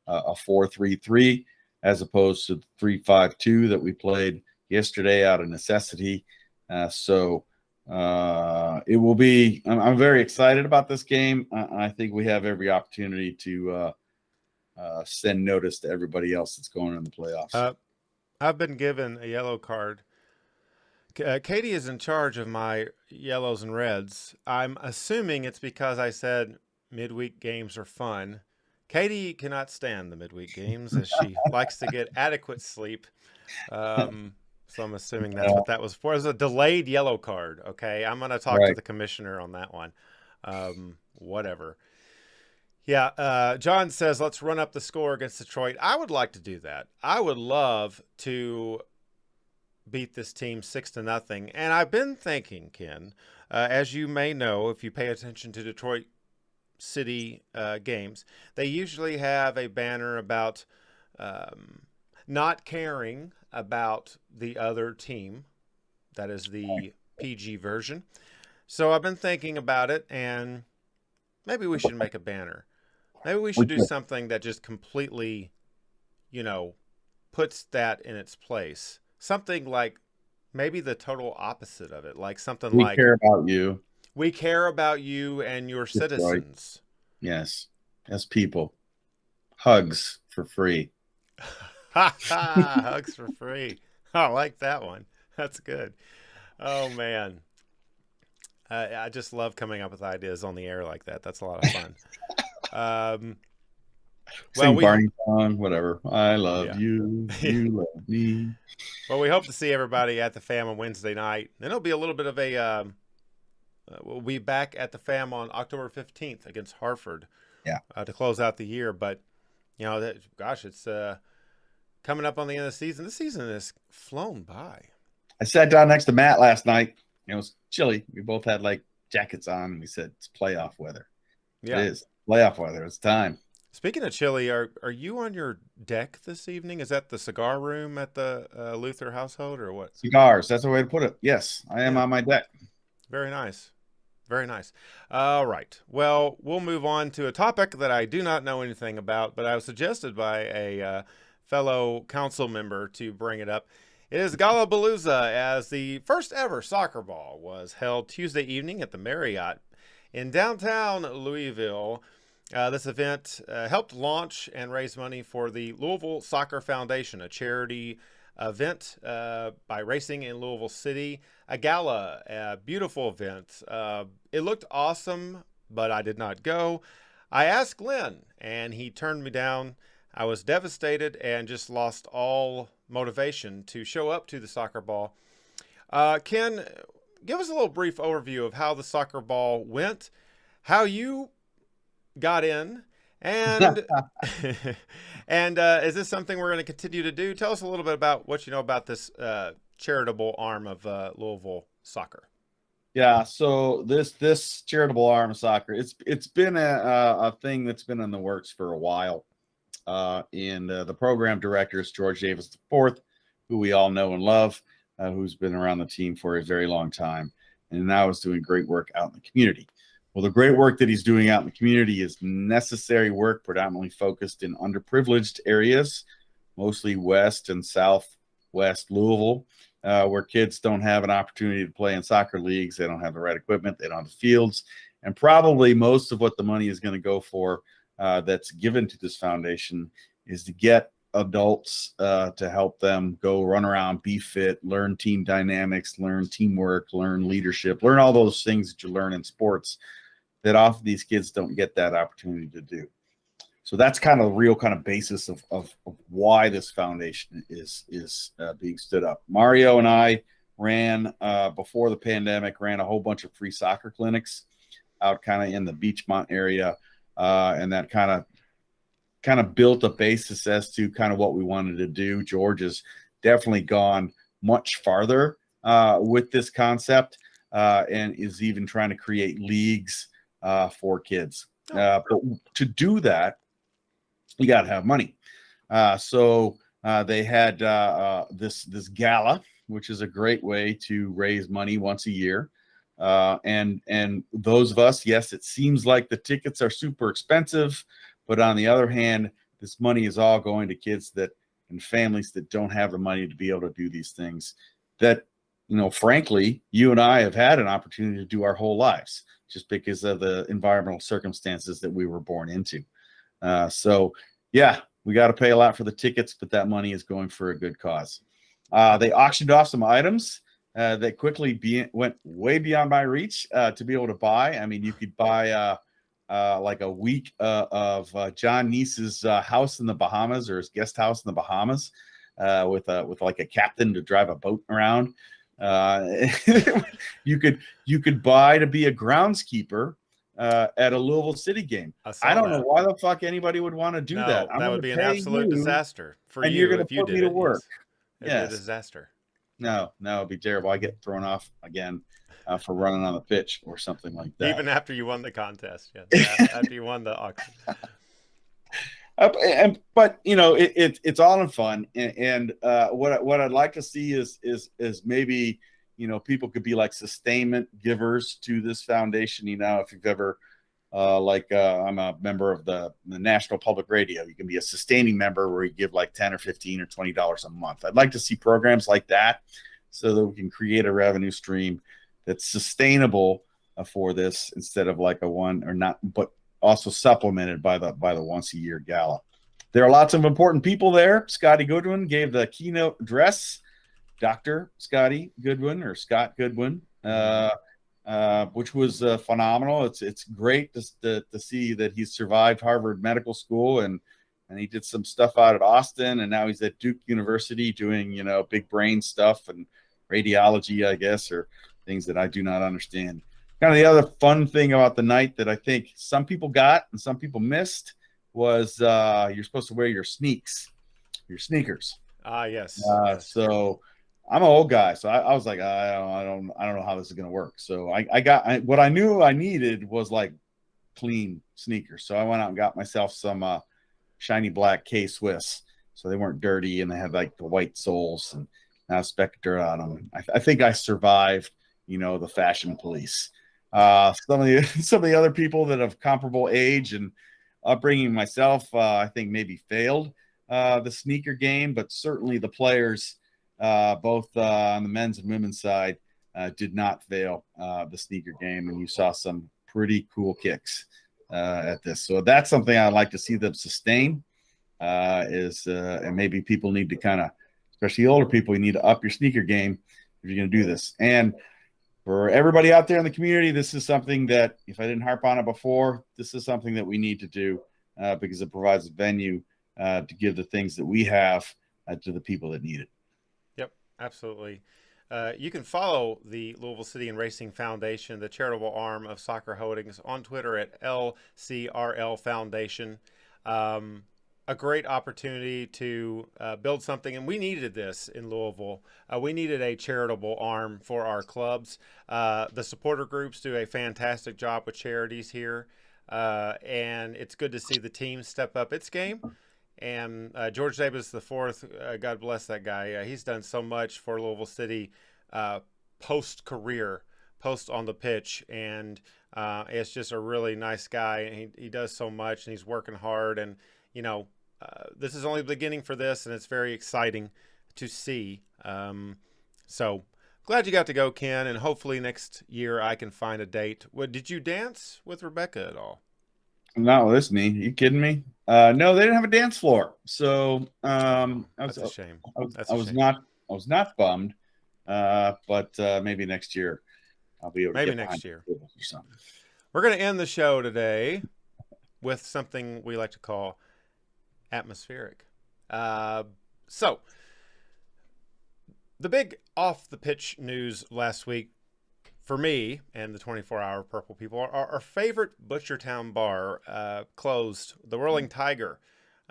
a 4-3-3 as opposed to 3-5-2 that we played yesterday out of necessity. So it will be. I'm very excited about this game. I think we have every opportunity to send notice to everybody else that's going in the playoffs. I've been given a yellow card. Katie is in charge of my yellows and reds. I'm assuming it's because I said midweek games are fun. Katie cannot stand the midweek games as she likes to get adequate sleep. So I'm assuming that's what that was for. It was a delayed yellow card. Okay, I'm going to talk to the commissioner on that one. Whatever. Yeah, John says, let's run up the score against Detroit. I would like to do that. I would love to beat this team 6-0. And I've been thinking, Ken, as you may know, if you pay attention to Detroit City games, they usually have a banner about not caring about the other team. That is the PG version. So I've been thinking about it, and maybe we should make a banner. Maybe we should do something that just completely, puts that in its place. Something like maybe the total opposite of it. Like something like, we care about you. We care about you and your citizens. Right. Yes. As people. Hugs for free. Hugs for free. I like that one. That's good. Oh, man. I just love coming up with ideas on the air like that. That's a lot of fun. Sing Barney song, whatever. I love you. You love me. Well, we hope to see everybody at the FAM on Wednesday night. Then it'll be a little bit of a we'll be back at the FAM on October 15th against Hartford. Yeah. To close out the year. But, it's coming up on the end of the season. The season has flown by. I sat down next to Matt last night. It was chilly. We both had like jackets on, and we said it's playoff weather. Yeah. It is playoff weather. It's time. Speaking of chili, are you on your deck this evening? Is that the cigar room at the Luther household or what? Cigars. That's the way to put it. Yes, I am on my deck. Very nice. Very nice. All right. Well, we'll move on to a topic that I do not know anything about, but I was suggested by a fellow council member to bring it up. It is Gallapalooza, as the first ever soccer ball was held Tuesday evening at the Marriott in downtown Louisville. This event helped launch and raise money for the Louisville Soccer Foundation, a charity event by Racing in Louisville City. A gala, a beautiful event. It looked awesome, but I did not go. I asked Glenn, and he turned me down. I was devastated and just lost all motivation to show up to the soccer ball. Ken, give us a little brief overview of how the soccer ball went, how you got in, and and is this something we're going to continue to do? Tell us a little bit about what you know about this charitable arm of Louisville soccer. Yeah, so this charitable arm of soccer, it's been a thing that's been in the works for a while. And the program director is George Davis IV, who we all know and love, who's been around the team for a very long time, and now is doing great work out in the community. Well, the great work that he's doing out in the community is necessary work, predominantly focused in underprivileged areas, mostly west and southwest Louisville, where kids don't have an opportunity to play in soccer leagues. They don't have the right equipment. They don't have the fields. And probably most of what the money is going to go for that's given to this foundation is to get adults to help them go run around, be fit, learn team dynamics, learn teamwork, learn leadership, learn all those things that you learn in sports that often these kids don't get that opportunity to do. So that's kind of the real kind of basis of why this foundation is being stood up. Mario and I ran, before the pandemic, ran a whole bunch of free soccer clinics out kind of in the Beachmont area. And that kind of built a basis as to kind of what we wanted to do. George has definitely gone much farther with this concept and is even trying to create leagues for kids. But to do that, you got to have money. So they had this gala, which is a great way to raise money once a year. And those of us, yes, it seems like the tickets are super expensive, but on the other hand, this money is all going to kids and families that don't have the money to be able to do these things that, frankly, you and I have had an opportunity to do our whole lives just because of the environmental circumstances that we were born into. So yeah, we got to pay a lot for the tickets, but that money is going for a good cause. They auctioned off some items that quickly went way beyond my reach to be able to buy. I mean, you could buy like a week of John Neese's house in the Bahamas, or his guest house in the Bahamas, with like a captain to drive a boat around. You could buy to be a groundskeeper at a Louisville City game. I don't know why the fuck anybody would want to do that. That would be an absolute disaster for you. And you're going to put me to work. It'd be a disaster. No, it'd be terrible. I get thrown off again for running on the pitch or something like that. Even after you won the contest, yeah. After you won the auction. But it's all in fun, and what I'd like to see is maybe people could be like sustainment givers to this foundation. If you've ever I'm a member of the National Public Radio, you can be a sustaining member where you give like $10 or $15 or $20 a month. I'd like to see programs like that so that we can create a revenue stream that's sustainable for this, instead of like a one or not, but also supplemented by the once a year gala. There are lots of important people there. Scotty Goodwin gave the keynote address. Dr. Scotty Goodwin, or Scott Goodwin, which was phenomenal. It's great to see that he's survived Harvard Medical School, and he did some stuff out at Austin, and now he's at Duke University doing big brain stuff and radiology, I guess, or things that I do not understand. Kind of the other fun thing about the night that I think some people got and some people missed was you're supposed to wear your sneakers. Yes. So I'm an old guy, so I was like, I don't know how this is gonna work. So what I knew I needed was like clean sneakers. So I went out and got myself some shiny black K Swiss, so they weren't dirty and they had like the white soles and not a speck of dirt on them. I think I survived, the fashion police. Some of the other people that have comparable age and upbringing myself, I think maybe failed the sneaker game, but certainly the players, both on the men's and women's side, did not fail the sneaker game, and you saw some pretty cool kicks at this. So that's something I'd like to see them sustain. And maybe people need to kind of, especially older people, you need to up your sneaker game if you're going to do this. And for everybody out there in the community, this is something that, if I didn't harp on it before, this is something that we need to do because it provides a venue to give the things that we have to the people that need it. Yep, absolutely. You can follow the Louisville City and Racing Foundation, the charitable arm of Soccer Holdings, on Twitter at LCRL Foundation. A great opportunity to build something, and we needed this in Louisville. We needed a charitable arm for our clubs. The supporter groups do a fantastic job with charities here, and it's good to see the team step up its game. And George Davis IV, God bless that guy. He's done so much for Louisville City post-career, post on the pitch, and it's just a really nice guy. He does so much, and he's working hard, and this is only the beginning for this, and it's very exciting to see. So glad you got to go, Ken, and hopefully next year I can find a date. Did you dance with Rebecca at all? Not with this knee. Are you kidding me? No, they didn't have a dance floor. So that's a shame. I was not bummed. But maybe next year I'll be able to get next year or something. We're going to end the show today with something we like to call atmospheric. So the big off the pitch news last week for me and the 24-hour Purple people, our favorite Butchertown bar closed. The Whirling Tiger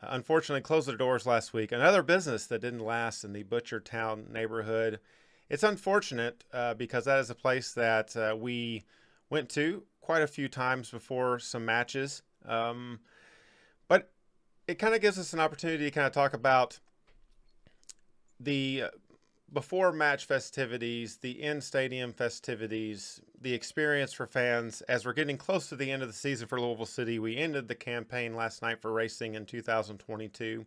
unfortunately closed their doors last week. Another business that didn't last in the Butchertown neighborhood. It's unfortunate because that is a place that we went to quite a few times before some matches. But it kind of gives us an opportunity to kind of talk about the before match festivities, the in-stadium festivities, the experience for fans. As we're getting close to the end of the season for Louisville City, we ended the campaign last night for racing in 2022.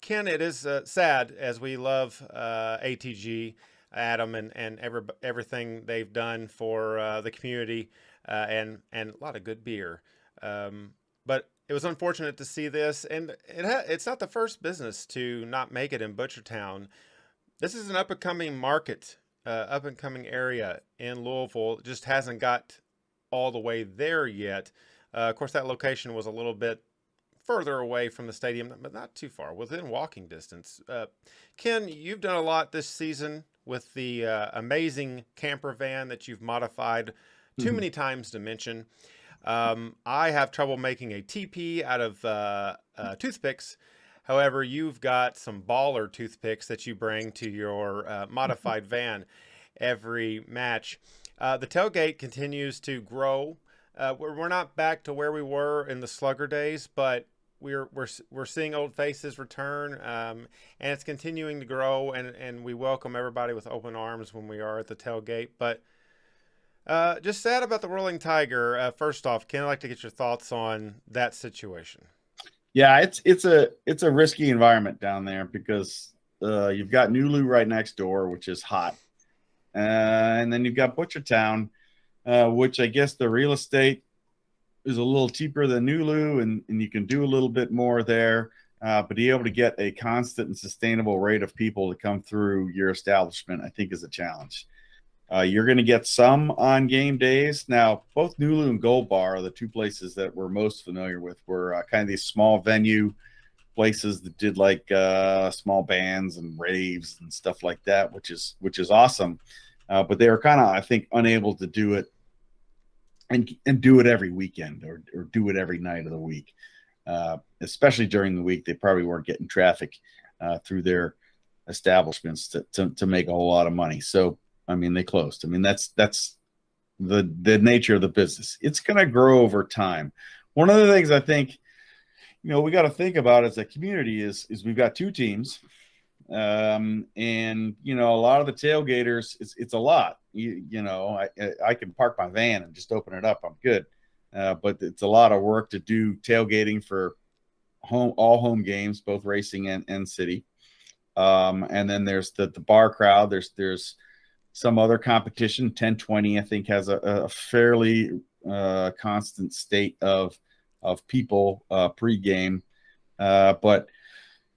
Ken, it is sad, as we love ATG, Adam, and everything they've done for the community and a lot of good beer. But it was unfortunate to see this, and it's not the first business to not make it in Butchertown. This is an up-and-coming market, up-and-coming area in Louisville. It just hasn't got all the way there yet. Of course, that location was a little bit further away from the stadium, but not too far, within walking distance. Ken, you've done a lot this season with the amazing camper van that you've modified too many times to mention. I have trouble making a TP out of toothpicks. However, you've got some baller toothpicks that you bring to your modified van every match. The tailgate continues to grow. We're not back to where we were in the Slugger days, but we're seeing old faces return, and it's continuing to grow, and we welcome everybody with open arms when we are at the tailgate. But just sad about the Whirling Tiger. First off, Ken, I'd like to get your thoughts on that situation. Yeah, it's a risky environment down there because you've got Nulu right next door, which is hot, and then you've got Butchertown, which I guess the real estate is a little cheaper than Nulu, and you can do a little bit more there, but to be able to get a constant and sustainable rate of people to come through your establishment, I think, is a challenge. You're going to get some on game days. Now, both Nulu and Gold Bar are the two places that we're most familiar with. Were kind of these small venue places that did like small bands and raves and stuff like that, which is awesome. But they were kind of, I think, unable to do it and do it every weekend or do it every night of the week. Especially during the week, they probably weren't getting traffic through their establishments to make a whole lot of money. So, I mean, they closed. I mean, that's the nature of the business. It's going to grow over time. One of the things I think, we got to think about as a community is we've got two teams. And a lot of the tailgaters, it's a lot. I can park my van and just open it up. I'm good. But it's a lot of work to do tailgating for all home games, both racing and city. And then there's the bar crowd. There's some other competition. 1020, I think, has a fairly constant state of people pregame. But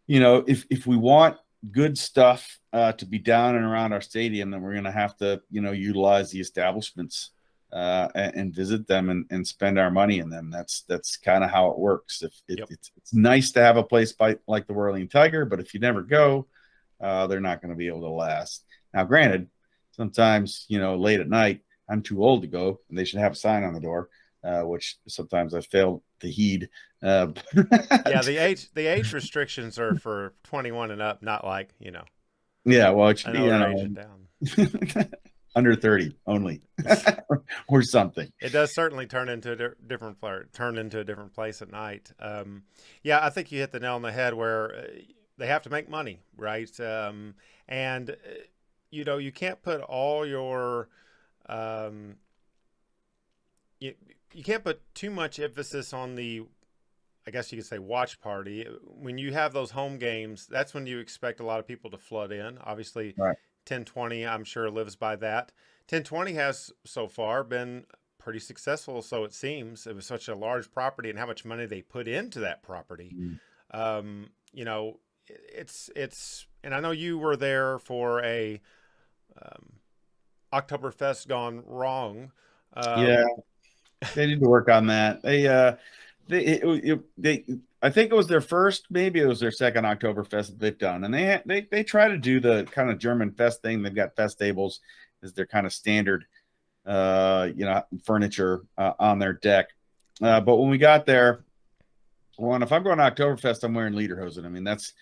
if we want good stuff to be down and around our stadium, then we're going to have to utilize the establishments and visit them and spend our money in them. That's kind of how it works. It's nice to have a place like the Whirling Tiger, but if you never go, they're not going to be able to last. Now, granted, sometimes late at night I'm too old to go, and they should have a sign on the door, which sometimes I fail to heed. Yeah, the age restrictions are for 21 and up, not like Yeah, well, it should be down. Under 30 only, or something. It does certainly turn into a different place at night. Yeah, I think you hit the nail on the head where they have to make money, right? And you can't put all your you can't put too much emphasis on the, I guess you could say, watch party. When you have those home games, that's when you expect a lot of people to flood in. Obviously, right. 1020, I'm sure, lives by that. 1020 has so far been pretty successful, so it seems. It was such a large property and how much money they put into that property. It's and I know you were there for a Oktoberfest gone wrong. Yeah, they need to work on that. I think it was their first, maybe it was their second Oktoberfest that they've done, and they try to do the kind of German fest thing. They've got festables as their kind of standard, furniture on their deck. But when we got there, if I'm going to Oktoberfest, I'm wearing lederhosen. I mean, that's,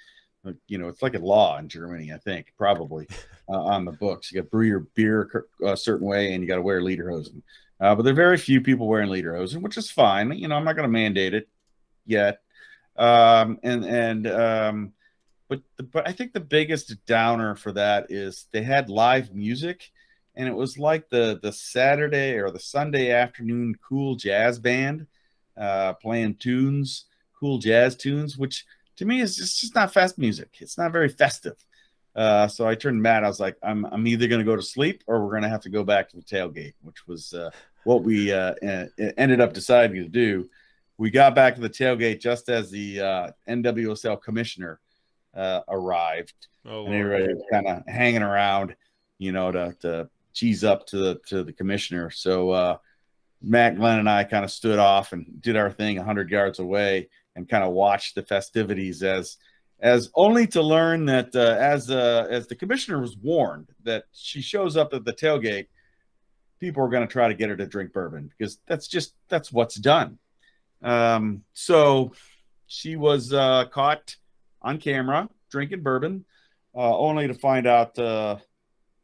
it's like a law in Germany, I think, probably on the books. You got to brew your beer a certain way, and you got to wear lederhosen. But there are very few people wearing lederhosen, which is fine. I'm not going to mandate it yet. But I think the biggest downer for that is they had live music, and it was like the Saturday or the Sunday afternoon cool jazz band playing cool jazz tunes, which to me is just not fest music. It's not very festive. So I turned Matt. I was like, I'm either going to go to sleep or we're going to have to go back to the tailgate, which was what we ended up deciding to do. We got back to the tailgate just as the NWSL commissioner arrived, and everybody was kind of hanging around, to cheese up to the commissioner. So Matt, Glenn, and I kind of stood off and did our thing 100 yards away and kind of watched the festivities as only to learn that as the commissioner was warned that she shows up at the tailgate, people are going to try to get her to drink bourbon because that's what's done. So she was caught on camera drinking bourbon, only to find out a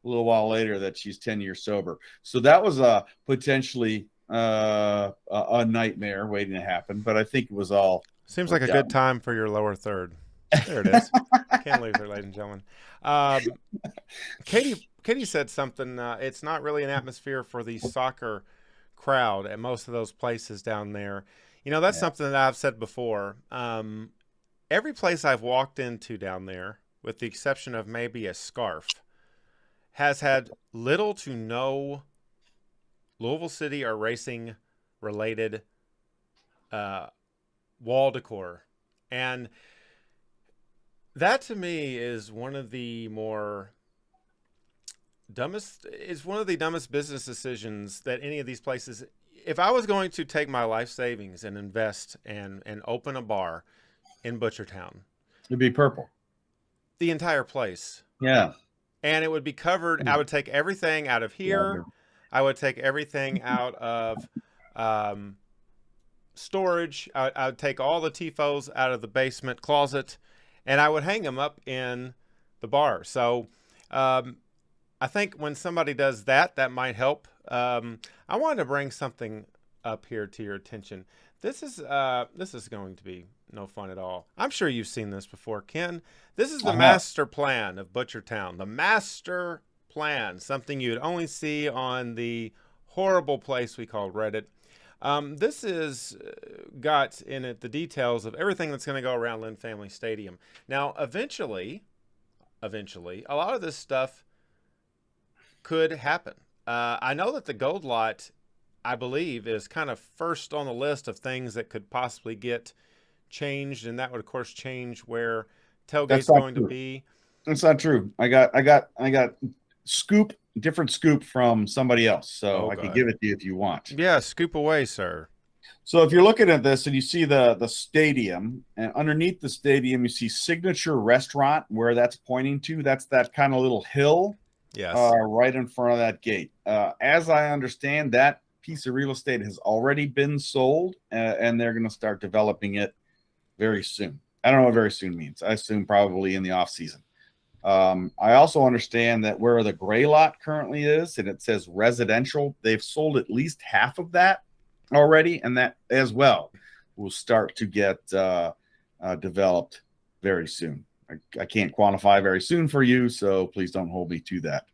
little while later that she's 10 years sober. So that was potentially a nightmare waiting to happen, but I think it was all seems like a good time for your lower third. There it is. Can't lose her, ladies and gentlemen. Katie said something. It's not really an atmosphere for the soccer crowd at most of those places down there. That's something that I've said before. Every place I've walked into down there, with the exception of maybe a Scarf, has had little to no Louisville City or racing related wall decor. And that to me is one of the dumbest business decisions that any of these places. If I was going to take my life savings and invest and open a bar in Butchertown, it'd be purple. The entire place. Yeah. And it would be covered. I would take everything out of here. I would take everything out of storage. I would take all the TIFOs out of the basement closet, and I would hang them up in the bar. So I think when somebody does that, that might help. I wanted to bring something up here to your attention. This is going to be no fun at all. I'm sure you've seen this before, Ken. This is the master plan of Butchertown. The master plan, something you'd only see on the horrible place we call Reddit. This is got in it the details of everything that's going to go around Lynn Family Stadium. Now, eventually, a lot of this stuff could happen. I know that the Gold Lot, I believe, is kind of first on the list of things that could possibly get changed, and that would, of course, change where tailgate's going to be. That's not true. I got different scoop from somebody else, so I could give it to you if you want. Yeah, scoop away, sir. So if you're looking at this and you see the stadium, and underneath the stadium you see Signature Restaurant, where that's pointing to. That's that kind of little hill, yes, right in front of that gate. As I understand, that piece of real estate has already been sold, and they're going to start developing it very soon. I don't know what very soon means. I assume probably in the off season. I also understand that where the gray lot currently is, and it says residential, they've sold at least half of that already, and that as well will start to get developed very soon. I can't quantify very soon for you, so please don't hold me to that.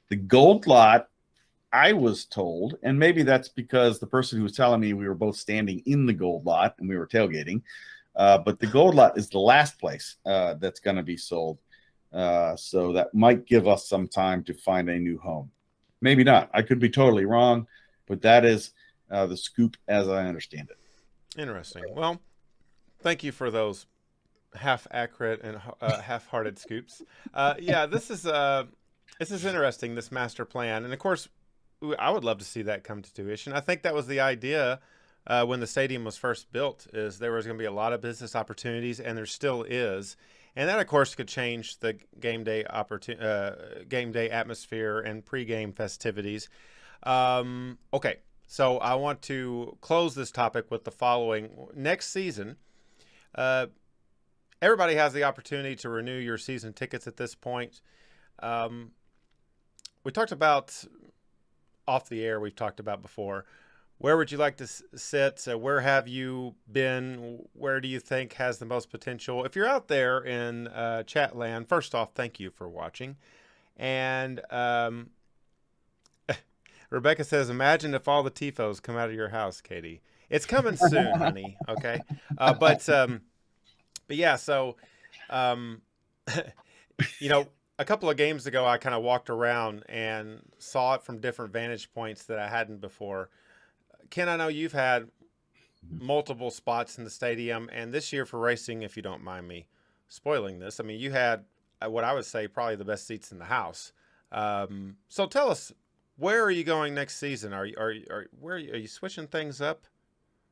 The Gold Lot, I was told, and maybe that's because the person who was telling me we were both standing in the Gold Lot and we were tailgating, but the Gold Lot is the last place that's going to be sold. So that might give us some time to find a new home. Maybe not. I could be totally wrong, but that is the scoop as I understand it. Interesting. Well, thank you for those half-accurate and half-hearted scoops. Yeah, this is interesting, this master plan. And, of course, I would love to see that come to fruition. I think that was the idea when the stadium was first built, is there was going to be a lot of business opportunities, and there still is. And that, of course, could change the game day atmosphere and pregame festivities. Okay, so I want to close this topic with the following. Next season, everybody has the opportunity to renew your season tickets at this point. We talked about off the air, we've talked about before. Where would you like to sit? Where have you been? Where do you think has the most potential? If you're out there in chat land, first off, thank you for watching. And Rebecca says, imagine if all the TIFOs come out of your house, Katie. It's coming soon, honey. Okay. But yeah, so, you know, a couple of games ago, I kind of walked around and saw it from different vantage points that I hadn't before. Ken, I know you've had multiple spots in the stadium, and this year for racing, if you don't mind me spoiling this, I mean, you had what I would say probably the best seats in the house. So tell us, where are you going next season? Are you switching things up?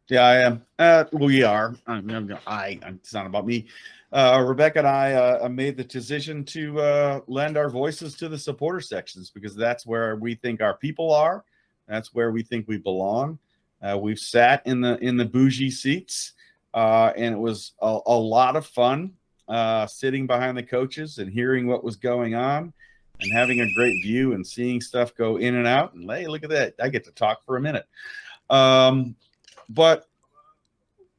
Yeah, I am. We are. It's not about me. Rebecca and I made the decision to lend our voices to the supporter sections, because that's where we think our people are. That's where we think we belong. We've sat in the bougie seats, and it was a lot of fun sitting behind the coaches and hearing what was going on and having a great view and seeing stuff go in and out. And hey, look at that. I get to talk for a minute. But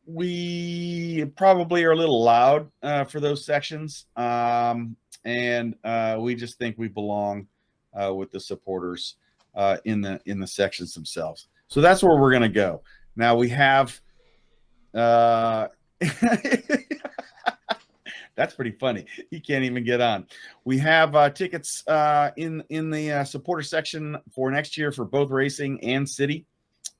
we probably are a little loud for those sections. And we just think we belong with the supporters in the sections themselves. So that's where we're going to go. Now we have that's pretty funny. He can't even get on. We have tickets in the supporter section for next year for both racing and city.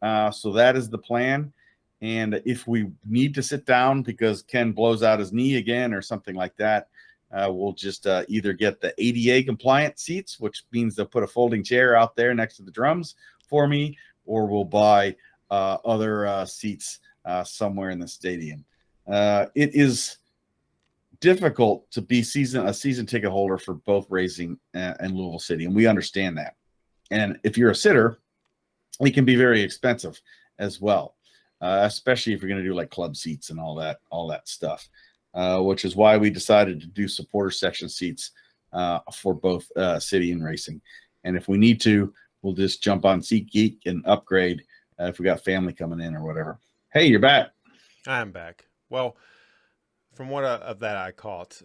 So that is the plan. And if we need to sit down because Ken blows out his knee again or something like that, we'll just either get the ADA compliant seats, which means they'll put a folding chair out there next to the drums for me, or we'll buy other seats somewhere in the stadium. It is difficult to be a season ticket holder for both racing and Louisville City, and we understand that. And if you're a sitter, it can be very expensive as well, especially if you're going to do like club seats and all that stuff. Which is why we decided to do supporter section seats for both City and Racing. And if we need to, we'll just jump on SeatGeek and upgrade if we got family coming in or whatever. Hey, you're back. I'm back. Well, from what of that I caught,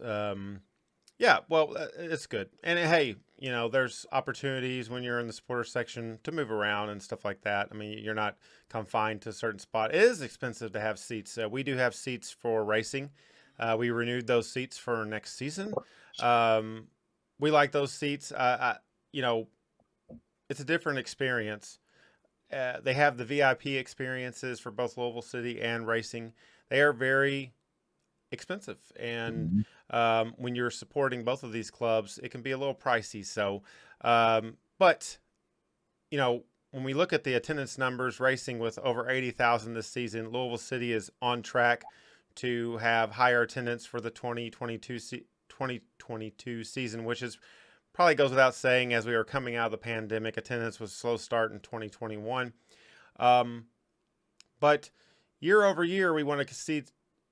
yeah, well, it's good. And hey, there's opportunities when you're in the supporter section to move around and stuff like that. I mean, you're not confined to a certain spot. It is expensive to have seats. We do have seats for Racing. We renewed those seats for next season. We like those seats. It's a different experience. They have the VIP experiences for both Louisville City and Racing. They are very expensive, and when you're supporting both of these clubs, it can be a little pricey. So, but when we look at the attendance numbers, Racing with over 80,000 this season, Louisville City is on track to have higher attendance for the 2022 season, which is probably goes without saying. As we were coming out of the pandemic, attendance was a slow start in 2021. But year over year, we want to see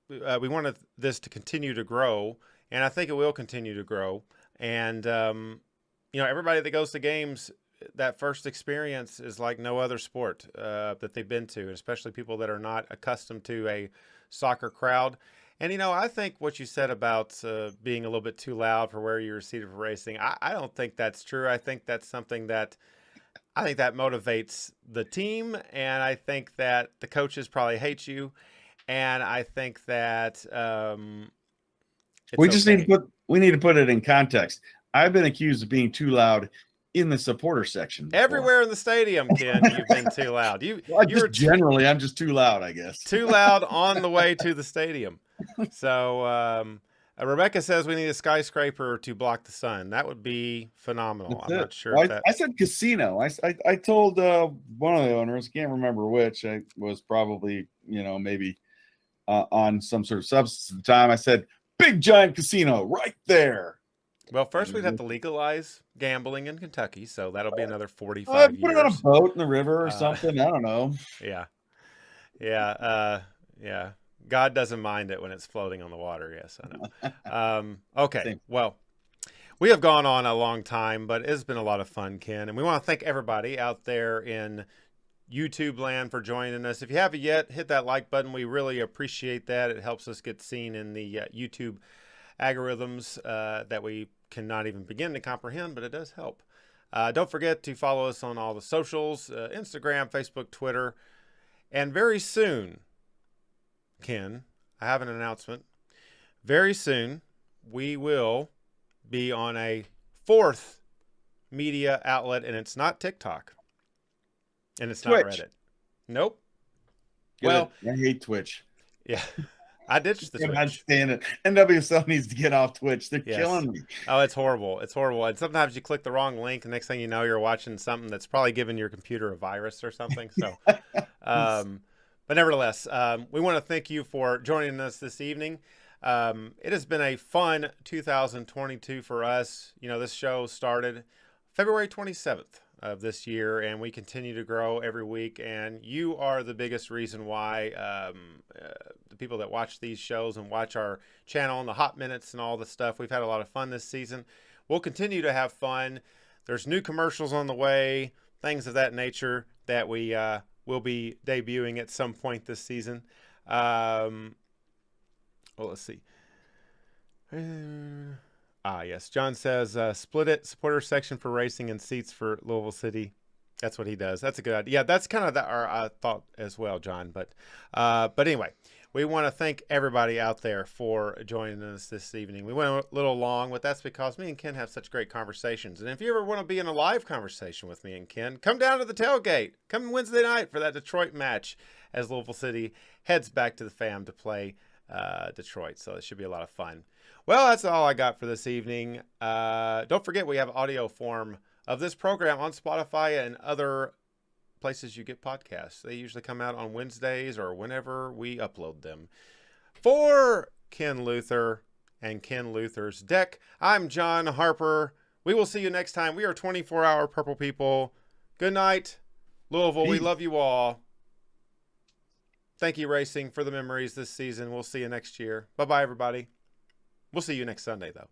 we wanted this to continue to grow, and I think it will continue to grow. And everybody that goes to games, that first experience is like no other sport that they've been to, especially people that are not accustomed to a soccer crowd. And, I think what you said about being a little bit too loud for where you're seated for Racing, I don't think that's true. I think that's something that motivates the team, and I think that the coaches probably hate you, and I think that we need to put it in context. I've been accused of being too loud in the supporter section before. Everywhere in the stadium, Ken, you've been too loud. I'm just too loud, I guess. Too loud on the way to the stadium. So Rebecca says we need a skyscraper to block the sun. That would be phenomenal. I'm not sure. I said casino. I told one of the owners, can't remember which. I was probably maybe on some sort of substance at the time. I said, big giant casino right there. Well, first we'd have to legalize gambling in Kentucky, so that'll be another 45 years. Put it on a boat in the river or something. I don't know. Yeah. God doesn't mind it when it's floating on the water. Yes, I know. Okay. Well, we have gone on a long time, but it's been a lot of fun, Ken. And we want to thank everybody out there in YouTube land for joining us. If you haven't yet, hit that like button. We really appreciate that. It helps us get seen in the YouTube algorithms that we cannot even begin to comprehend, but it does help. Don't forget to follow us on all the socials, Instagram, Facebook, Twitter. And very soon, Ken, I have an announcement. Very soon, we will be on a fourth media outlet, and it's not TikTok. And it's Twitch. Not Reddit. Nope. I hate Twitch. Yeah. I ditched the Twitch. I'm not staying it. NWSL needs to get off Twitch. They're killing me. Oh, it's horrible. It's horrible. And sometimes you click the wrong link, and next thing you know, you're watching something that's probably giving your computer a virus or something. So, but nevertheless, we want to thank you for joining us this evening. It has been a fun 2022 for us. This show started February 27th of this year, and we continue to grow every week. And you are the biggest reason why the people that watch these shows and watch our channel and the Hot Minutes and all the stuff, we've had a lot of fun this season. We'll continue to have fun. There's new commercials on the way, things of that nature that we will be debuting at some point this season. Well, let's see. Yes. John says, split it, supporter section for Racing and seats for Louisville City. That's what he does. That's a good idea. Yeah, that's kind of our thought as well, John. But anyway, we want to thank everybody out there for joining us this evening. We went a little long, but that's because me and Ken have such great conversations. And if you ever want to be in a live conversation with me and Ken, come down to the tailgate. Come Wednesday night for that Detroit match as Louisville City heads back to the FAM to play Detroit. So it should be a lot of fun. Well, that's all I got for this evening. Don't forget, we have audio form of this program on Spotify and other places you get podcasts. They usually come out on Wednesdays or whenever we upload them. For Ken Luther and Ken Luther's Deck, I'm John Harper. We will see you next time. We are 24-hour Purple People. Good night, Louisville. We love you all. Thank you, Racing, for the memories this season. We'll see you next year. Bye-bye, everybody. We'll see you next Sunday, though.